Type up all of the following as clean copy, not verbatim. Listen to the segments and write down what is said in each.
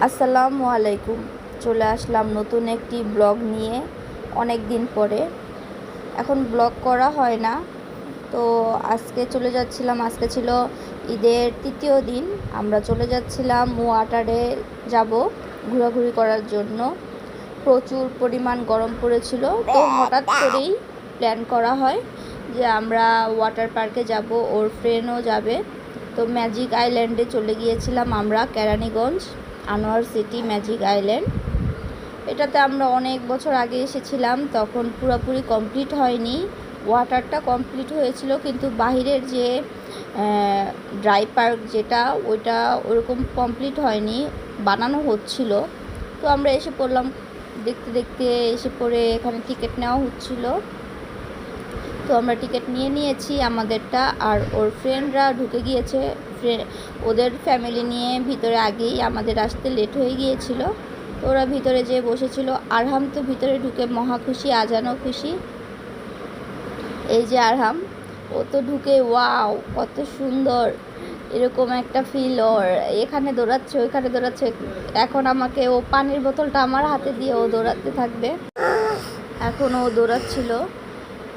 আসসালামু আলাইকুম। চলে আসলাম নতুন একটি ব্লগ নিয়ে অনেক দিন পরে। এখন ব্লগ করা হয় না, তো আজকে চলে যাচ্ছিলাম। আজকে ছিল ঈদের তৃতীয় দিন। আমরা চলে যাচ্ছিলাম ওয়াটারে যাব ঘোরাঘুরি করার জন্য। প্রচুর পরিমাণ গরম পড়েছিল, তো হঠাৎ করেই প্ল্যান করা হয় যে আমরা ওয়াটার পার্কে যাব, ওর ফ্রেন্ডও যাবে। তো ম্যাজিক আইল্যান্ডে চলে গিয়েছিলাম আমরা, Keraniganj Anwar city magic island. এটাতে আমরা অনেক বছর আগে এসেছিলাম, তখন পুরোপুরি কমপ্লিট হয়নি। ওয়াটারটা কমপ্লিট হয়েছিল, কিন্তু বাহিরের যে ড্রাই পার্ক যেটা, ওইটা ওরকম কমপ্লিট হয়নি, বানানো হচ্ছিল। তো আমরা এসে পড়লাম, দেখতে দেখতে এসে পড়ে এখানে টিকিট নেওয়া হচ্ছিল। তো আমরা টিকিট নিয়েছি আমাদেরটা, আর ওর ফ্রেন্ডরা ঢুকে গিয়েছে। ওদের ফ্যামিলি নিয়ে ভিতরে আগেই, আমাদের আসতে লেট হয়ে গিয়েছিল। তো ওরা ভিতরে যেয়ে বসেছিল। আরহাম তো ভিতরে ঢুকে মহা খুশি, আজানও খুশি। এই যে আরহাম, ও তো ঢুকে ওয়াও কত সুন্দর, এরকম একটা ফিল ওর। এখানে দৌড়াচ্ছে, ওইখানে দৌড়াচ্ছে। এখন আমাকে ও পানির বোতলটা আমার হাতে দিয়ে ও দৌড়াতে থাকবে। এখন ও দৌড়াচ্ছিল,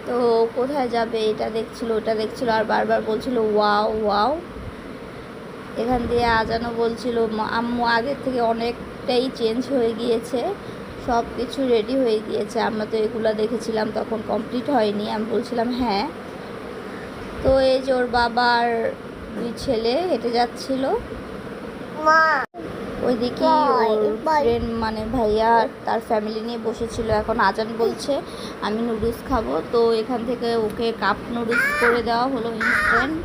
তো কোথায় যাবে এটা দেখছিল, ওটা দেখছিল, আর বারবার বলছিল ওয়াও ওয়াও। এখান দিয়ে আজানও বলছিল। আম্মু আগের থেকে অনেকটাই চেঞ্জ হয়ে গিয়েছে, সব কিছু রেডি হয়ে গিয়েছে। আমরা তো এগুলো দেখেছিলাম, তখন কমপ্লিট হয়নি। আমি বলছিলাম হ্যাঁ। তো এই যে ওর বাবার দুই ছেলে হেঁটে যাচ্ছিল, ওইদিকে ওর ফ্রেন্ড মানে ভাইয়া তার ফ্যামিলি নিয়ে বসেছিল। এখন আজান বলছে আমি নুডলস খাবো, তো এখান থেকে ওকে কাপ নুডলস করে দেওয়া হলো ইনস্ট্যান্ট।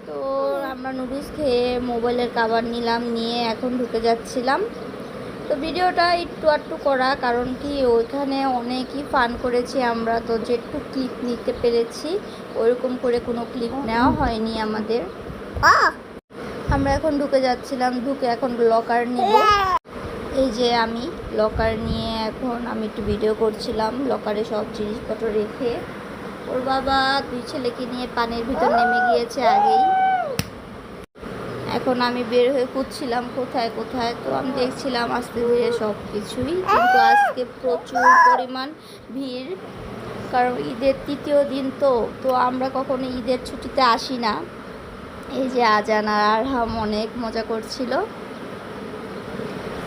তো আমরা নুডলস খেয়ে মোবাইলের কভার নিলাম, নিয়ে এখন ঢুকে যাচ্ছিলাম। তো ভিডিওটা একটু আধটু করা, কারণ কি ওইখানে অনেকই ফান করেছি আমরা, তো যেটুকু ক্লিপ নিতে পেরেছি, ওইরকম করে কোনো ক্লিপ নেওয়া হয়নি আমাদের। আমরা এখন ঢুকে যাচ্ছিলাম, ঢুকে এখন লকার নিব। এই যে আমি লকার নিয়ে এখন আমি একটু ভিডিও করছিলাম, লকারে সব জিনিসপত্র রেখে। ওর বাবা দুই ছেলেকে নিয়ে পানির ভিতর নেমে গিয়েছে আগেই। এখন আমি বের হয়ে খুঁজছিলাম কোথায় কোথায়, তো আমি দেখছিলাম আস্তে ধীরে সব কিছুই। কিন্তু আজকে প্রচুর পরিমাণ ভিড়, কারণ ঈদের তৃতীয় দিন। তো আমরা কখনো ঈদের ছুটিতে আসি না। এই যে আজান আর আরহাম অনেক মজা করছিল।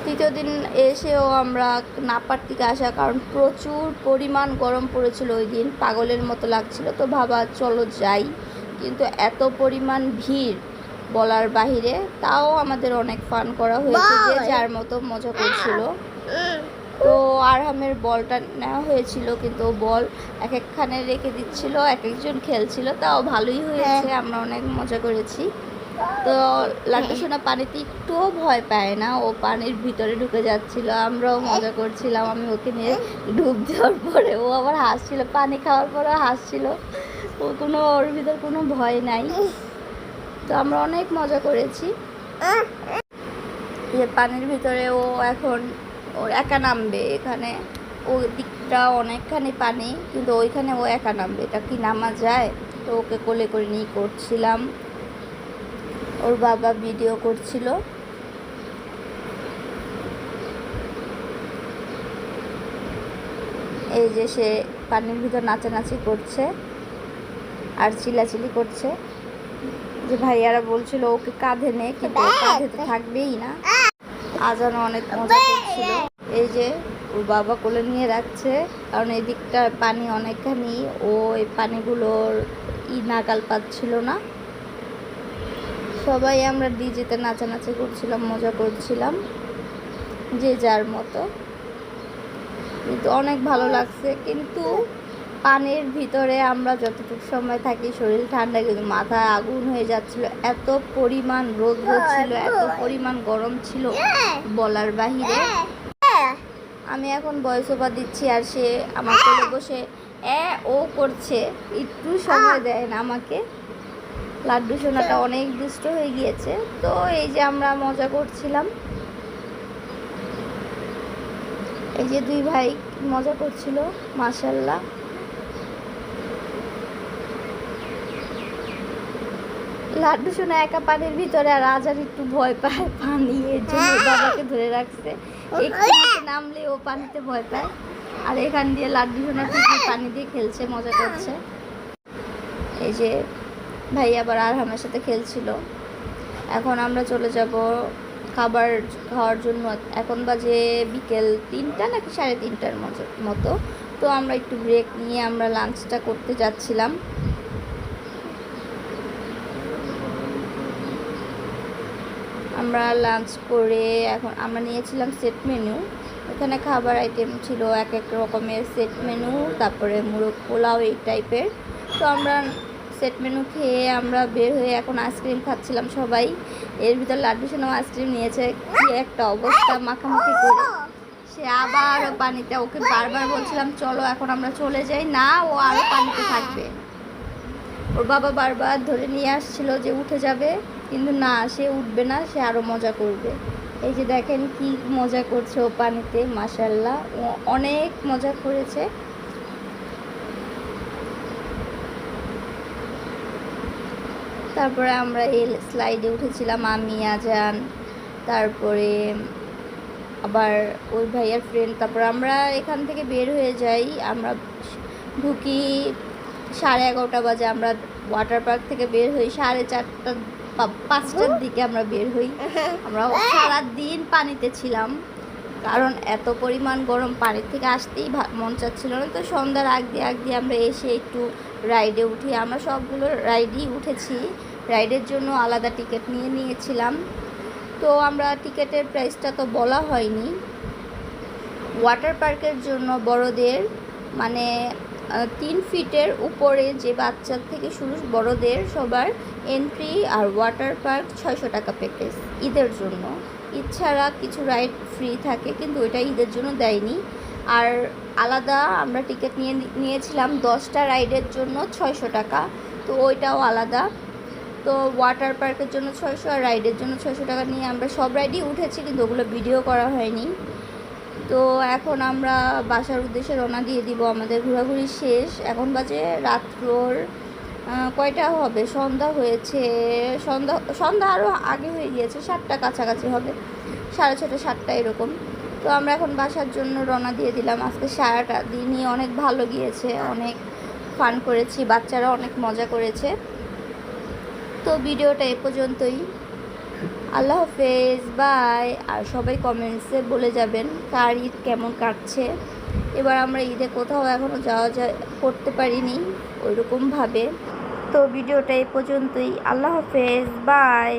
তৃতীয় দিন এসেও আমরা নাপার থেকে আসা, কারণ প্রচুর পরিমাণ গরম পড়েছিল ওই দিন, পাগলের মতো লাগছিল। তো ভাবা চলো যাই, কিন্তু এত পরিমাণ ভিড় বলার বাহিরে। তাও আমাদের অনেক ফান করা হয়েছে, যে যার মতো মজা করছিল। তো আরহামের বলটা নেওয়া হয়েছিল, কিন্তু বল এক একখানে রেখে দিচ্ছিল, এক একজন খেলছিল। তাও ভালোই হয়েছে, আমরা অনেক মজা করেছি। তো লাড্ডু সোনা পানিতে একটুও ভয় পায় না, ও পানির ভিতরে ঢুকে যাচ্ছিল, আমরাও মজা করছিলাম। আমি ওকে নিয়ে ডুব দেওয়ার পরে ও আবার হাসছিল, পানি খাওয়ার পরেও হাসছিল। ওর ভিতর কোনো ভয় নাই। তো আমরা অনেক মজা করেছি। যে পানির ভিতরে ও এখন ওর একা নামবে, এখানে ওই দিকটা অনেকখানি পানি, কিন্তু ওইখানে ও একা নামবে, এটা কি নামা যায়? তো ওকে কোলে করে নিয়ে করছিলাম, ওর বাবা ভিডিও করছিল। এই যে সে পানির ভিতর নাচানাচি করছে আর চিলাচিলি করছে। যে ভাইয়ারা বলছিল ওকে কাঁধে নে, কিন্তু কাঁধে তো থাকবেই না। আজানও অনেক মজা করছিল। এই যে ওর বাবা কোলে নিয়ে রাখছে, কারণ এই দিকটা পানি অনেকখানি, ও এই পানিগুলোর নাগাল পাচ্ছিল না। সবাই আমরা ডিজেতে নাচানাচি করছিলাম, মজা করছিলাম যে যার মতো। কিন্তু অনেক ভালো লাগছে। কিন্তু পানির ভিতরে আমরা যতটুকু সময় থাকি শরীর ঠান্ডা, কিন্তু মাথায় আগুন হয়ে যাচ্ছিল। এত পরিমাণ রোদ ছিল, এত পরিমাণ গরম ছিল বলার বাহিরে। আমি এখন ভয়েস ওভার দিচ্ছি, আর সে আমার কোলে বসে ও করছে, একটু সময় দেয় না আমাকে। লাড্ডু সোনাটা অনেক দুষ্ট হয়ে গিয়েছে। তো এই যে আমরা মজা করছিলাম, এই যে দুই ভাই মজা করছিল মাশাআল্লাহ। লাড্ডু শোনা একা পানির ভিতরে, আর আজার একটু ভয় পায় পানি, এর জন্য বাবাকে ধরে রাখছে। একটু নামলে ও পানিতে ভয় পায়। আর এখান দিয়ে লাড্ডু শোনা ঠিকই পানি দিয়ে খেলছে, মজা করছে। এই যে ভাই আবার আরহামের সাথে খেলছিল। এখন আমরা চলে যাব খাবার খাওয়ার জন্য। এখন বাজে বিকেল 3টা নাকি 3:30টার মতো। তো আমরা একটু ব্রেক নিয়ে আমরা লাঞ্চটা করতে যাচ্ছিলাম। আমরা লাঞ্চ করে এখন আমরা নিয়েছিলাম সেট মেনু। এখানে খাবার আইটেম ছিল এক এক রকমের সেট মেনু, তারপরে মুরগ পোলাও এই টাইপের। তো আমরা সেট মেনু খেয়ে আমরা বের হয়ে এখন আইসক্রিম খাচ্ছিলাম সবাই। এর ভিতর লাড্ডু সোনাও আইসক্রিম নিয়েছে। কি একটা অবস্থা, মাখামাখি করে সে আবারও পানিতে। ওকে বারবার বলছিলাম চলো এখন আমরা চলে যাই, না ও আরও পানিতে থাকবে। ওর বাবা বারবার ধরে নিয়ে আসছিল যে উঠে যাবে, কিন্তু না, সে উঠবে না, সে আরও মজা করবে। এই যে দেখেন কি মজা করছে ও পানিতে, মাশাআল্লাহ ও অনেক মজা করেছে। তারপরে আমরা এই স্লাইডে উঠেছিলাম আমি, আজান, তারপরে আবার ওই ভাইয়ার ফ্রেন্ড। তারপরে আমরা এখান থেকে বের হয়ে যাই। আমরা ঢুকি 11:30 বাজে। আমরা ওয়াটার পার্ক থেকে বের হই 4:30 5টার দিকে আমরা বের হই। আমরা সারাদিন পানিতে ছিলাম, কারণ এত পরিমাণ গরম, পানির থেকে আসতেই মন চাচ্ছিল না। তো সন্ধ্যার আগ দিয়ে আমরা এসে একটু রাইডে উঠি। আমরা সবগুলো রাইডই উঠেছি। রাইডের জন্য আলাদা টিকিট নিয়েছিলাম। তো আমরা টিকিটের প্রাইসটা তো বলা হয়নি। ওয়াটার পার্কের জন্য বড়দের মানে 3 ফিটের উপরে যে বাচ্চার থেকে শুরু বড়দের সবার এন্ট্রি, আর ওয়াটার পার্ক 600 টাকা প্যাকেজ ঈদের জন্য। ঈদ ছাড়া কিছু রাইড ফ্রি থাকে, কিন্তু ওইটা ঈদের জন্য দেয়নি। আর আলাদা আমরা টিকিট নিয়েছিলাম 10টা রাইডের জন্য 600 টাকা, তো ওইটাও আলাদা। তো ওয়াটার পার্কের জন্য 600 আর রাইডের জন্য 600 টাকা নিয়ে আমরা সব রাইডই উঠেছি, কিন্তু ওগুলো ভিডিও করা হয়নি। তো এখন আমরা বাসার উদ্দেশ্যে রওনা দিয়ে দিব। আমাদের ঘোরাঘুরি শেষ। এখন বাজে রাত্রর কয়টা হবে, সন্ধ্যা হয়েছে, সন্ধ্যা আরও আগে হয়ে গিয়েছে, 7টা কাছাকাছি হবে, 6:30 7টা এরকম। তো আমরা এখন বাসার জন্য রওনা দিয়ে দিলাম। আজকে সারাটা দিনই অনেক ভালো গিয়েছে, অনেক ফান করেছি, বাচ্চারা অনেক মজা করেছে। তো ভিডিওটা এ পর্যন্তই। আল্লাহ হাফেজ, বাই। আর সবাই কমেন্টসে বলে যাবেন কার ঈদ কেমন কাটছে। এবার আমরা ঈদে কোথাও এখনও যাওয়া করতে পারিনি ওইরকমভাবে। তো ভিডিওটা এ পর্যন্তই। আল্লাহ হাফেজ, বাই।